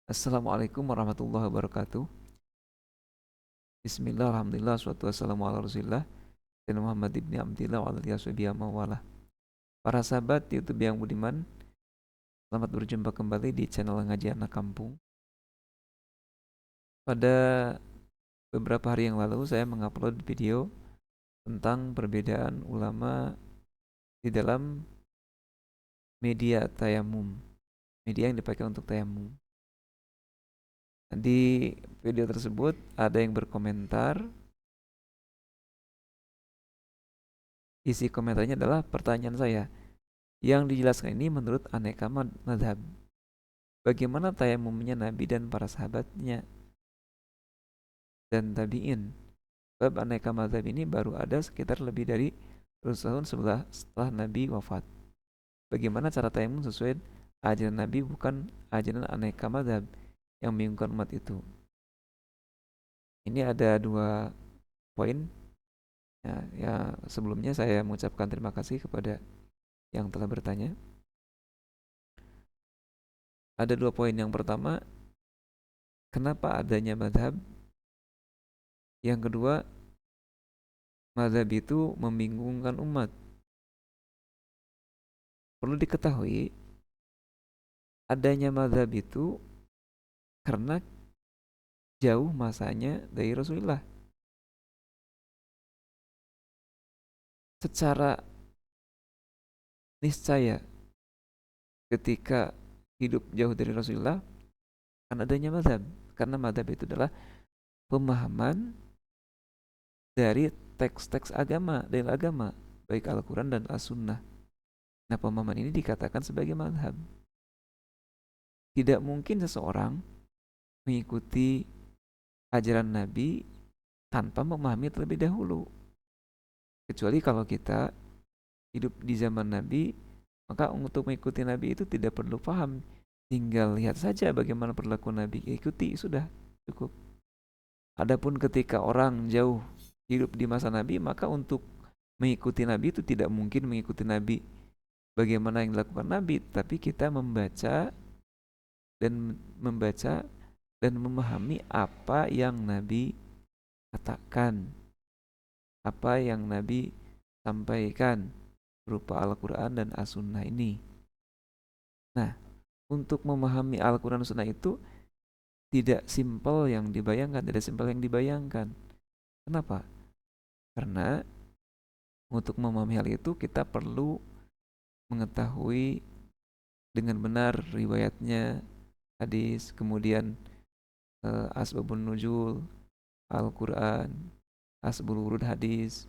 Assalamualaikum warahmatullahi wabarakatuh. Bismillah, alhamdulillah, wassalatu wassalamu ala rasulillah dan Muhammad ibni Abdillah wa alihi washabihi mawalah. Para sahabat YouTube yang budiman, selamat berjumpa kembali di channel Ngaji Anak Kampung. Pada beberapa hari yang lalu saya mengupload video tentang perbedaan ulama di dalam media tayamum, media yang dipakai untuk tayamum. Di video tersebut ada yang berkomentar. Isi komentarnya adalah pertanyaan saya. Yang dijelaskan ini menurut aneka madhab. Bagaimana tayamumnya Nabi dan para sahabatnya dan tabi'in. Sebab aneka madhab ini baru ada sekitar lebih dari 100 tahun setelah Nabi wafat. Bagaimana cara tayamum sesuai ajaran Nabi, bukan ajaran aneka madhab yang membingungkan umat itu. Ini ada dua poin. Ya, sebelumnya saya mengucapkan terima kasih kepada yang telah bertanya. Ada dua poin. Yang pertama, kenapa adanya madhab? Yang kedua, mazhab itu membingungkan umat. Perlu diketahui, adanya mazhab itu karena jauh masanya dari Rasulullah. Secara niscaya ketika hidup jauh dari Rasulullah akan adanya mazhab. Karena mazhab itu adalah pemahaman dari teks-teks agama, dari agama, baik Al-Quran dan As-Sunnah. Nah, pemahaman ini dikatakan sebagai mazhab. Tidak mungkin seseorang mengikuti ajaran Nabi tanpa memahami terlebih dahulu. Kecuali kalau kita hidup di zaman Nabi, maka untuk mengikuti Nabi itu tidak perlu paham. Tinggal lihat saja bagaimana perlakuan Nabi, ikuti sudah cukup. Adapun ketika orang jauh hidup di masa Nabi, maka untuk mengikuti Nabi itu tidak mungkin mengikuti Nabi bagaimana yang dilakukan Nabi, tapi kita membaca dan memahami apa yang Nabi katakan, apa yang Nabi sampaikan berupa Al-Quran dan As-Sunnah ini. Nah, untuk memahami Al-Quran dan Sunnah itu tidak simpel yang dibayangkan, tidak simpel yang dibayangkan. Kenapa? Karena untuk memahami hal itu kita perlu mengetahui dengan benar riwayatnya hadis, kemudian asbabun nuzul Al-Quran, asbabul wurud hadis,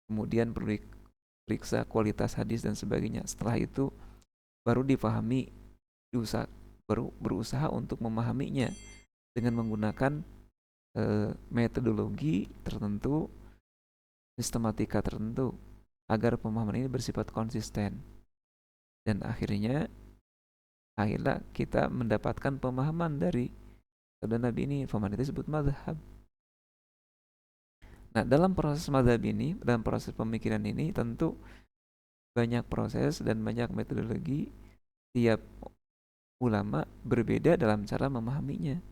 kemudian perlu diperiksa kualitas hadis dan sebagainya. Setelah itu baru dipahami, baru berusaha untuk memahaminya dengan menggunakan metodologi tertentu, sistematika tertentu, agar pemahaman ini bersifat konsisten. Dan akhirnya kita mendapatkan pemahaman dari sabda Nabi ini. Pemahaman itu disebut madhab. Nah, dalam proses madhab ini, dalam proses pemikiran ini, tentu banyak proses dan banyak metodologi. Tiap ulama berbeda dalam cara memahaminya,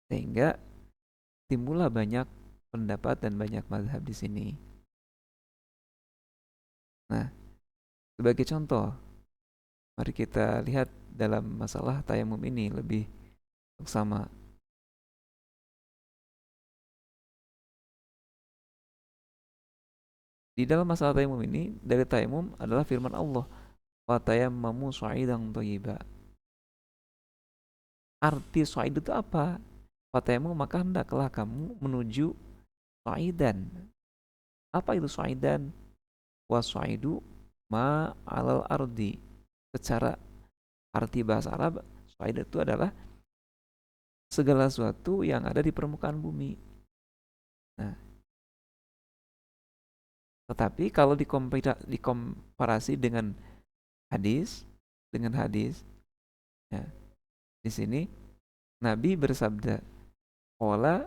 sehingga timbullah banyak pendapat dan banyak mazhab di sini. Nah, sebagai contoh, mari kita lihat dalam masalah tayamum ini lebih seksama. Di dalam masalah tayamum ini, dari tayamum adalah firman Allah, wa tayammamu sa'idan thayyiba. Arti sa'id itu apa? Wa tayammu, maka hendaklah kamu menuju sa'idan. Apa itu sa'idan? Wa sa'idu ma alal ardi. Secara arti bahasa Arab, sa'id itu adalah segala sesuatu yang ada di permukaan bumi. Nah, tetapi kalau dikomparasi hadis, dengan hadis, ya, di sini Nabi bersabda, "Qala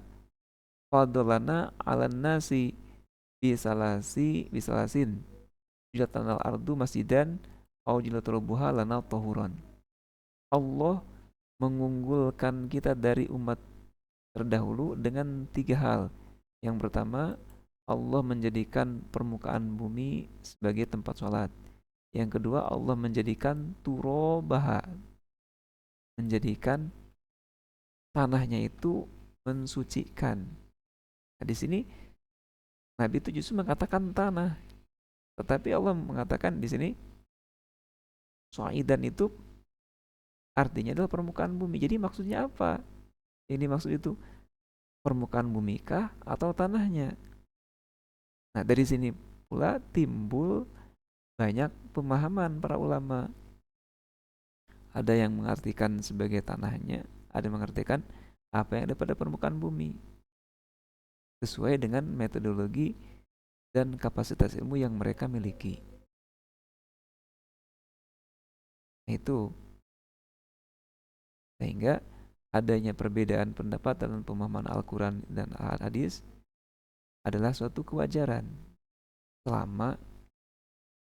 fadlana 'alan nasi bisalasin jilatanal ardu masjidan au jilatul buha lana tahuran." Allah mengunggulkan kita dari umat terdahulu dengan tiga hal. Yang pertama, Allah menjadikan permukaan bumi sebagai tempat sholat. Yang kedua, Allah menjadikan turobaha, menjadikan tanahnya itu mensucikan. Nah, di sini Nabi itu justru mengatakan tanah, tetapi Allah mengatakan di sini soidan itu artinya adalah permukaan bumi. Jadi maksudnya apa? Ini maksud itu permukaan bumi kah atau tanahnya? Nah, dari sini pula timbul banyak pemahaman para ulama. Ada yang mengartikan sebagai tanahnya, ada yang mengartikan apa yang ada pada permukaan bumi, sesuai dengan metodologi dan kapasitas ilmu yang mereka miliki. Nah, itu sehingga adanya perbedaan pendapat dalam pemahaman Al-Quran dan Al-Hadis adalah suatu kewajaran selama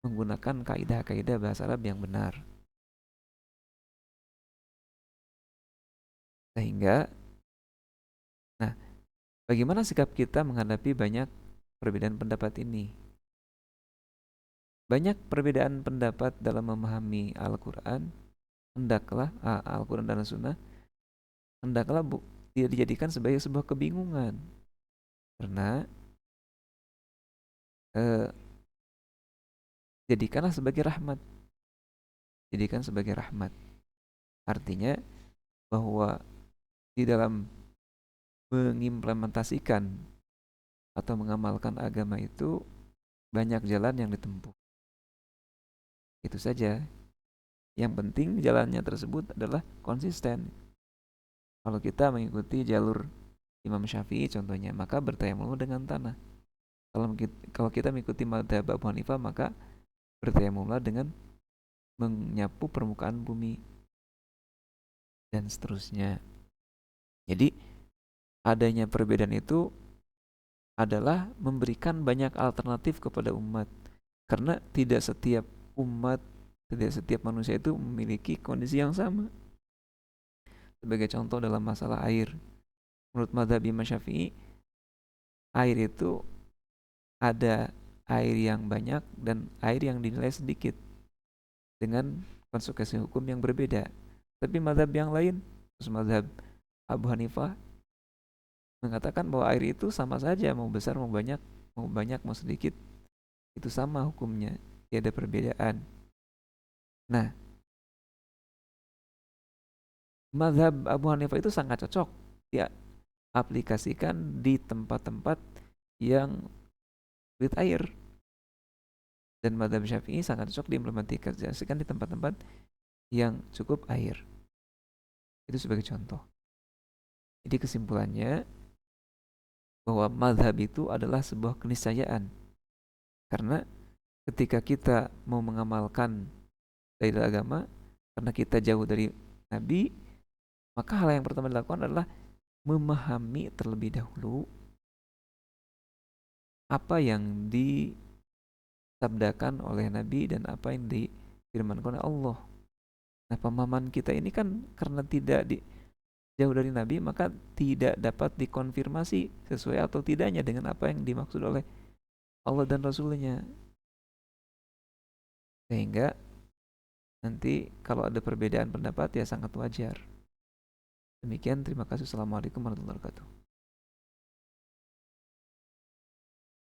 menggunakan kaidah-kaidah bahasa Arab yang benar. Sehingga, nah, bagaimana sikap kita menghadapi banyak perbedaan pendapat ini? Banyak perbedaan pendapat dalam memahami Al-Quran, hendaklah Al-Quran dan Sunnah, hendaklah tidak dijadikan sebagai sebuah kebingungan. Karena eh, jadikanlah sebagai rahmat, jadikan sebagai rahmat. Artinya bahwa di dalam mengimplementasikan atau mengamalkan agama itu banyak jalan yang ditempuh. Itu saja. Yang penting jalannya tersebut adalah konsisten. Kalau kita mengikuti jalur Imam Syafi'i contohnya, maka bertayamum dengan tanah. Kalau kita mengikuti mazhab Abu Hanifah, maka bertayamumlah dengan menyapu permukaan bumi dan seterusnya. Jadi adanya perbedaan itu adalah memberikan banyak alternatif kepada umat. Karena tidak setiap umat, tidak setiap manusia itu memiliki kondisi yang sama. Sebagai contoh dalam masalah air, menurut mazhab Imam Syafi'i, air itu ada air yang banyak dan air yang dinilai sedikit dengan konsekuensi hukum yang berbeda. Tapi mazhab yang lain, mazhab Abu Hanifah mengatakan bahwa air itu sama saja, mau besar mau banyak mau sedikit, itu sama hukumnya, tidak ada perbedaan. Nah, mazhab Abu Hanifah itu sangat cocok ya aplikasikan di tempat-tempat yang sulit air, dan mazhab Syafi'i sangat cocok diimplementasikan di tempat-tempat yang cukup air. Itu sebagai contoh. Jadi kesimpulannya bahwa mazhab itu adalah sebuah keniscayaan. Karena ketika kita mau mengamalkan dalil agama, karena kita jauh dari Nabi, maka hal yang pertama dilakukan adalah memahami terlebih dahulu apa yang disabdakan oleh Nabi dan apa yang difirmankan oleh Allah. Nah, pemahaman kita ini kan karena jauh dari Nabi, maka tidak dapat dikonfirmasi sesuai atau tidaknya dengan apa yang dimaksud oleh Allah dan Rasulnya. Sehingga nanti kalau ada perbedaan pendapat ya sangat wajar. Demikian, terima kasih. Assalamualaikum warahmatullahi wabarakatuh.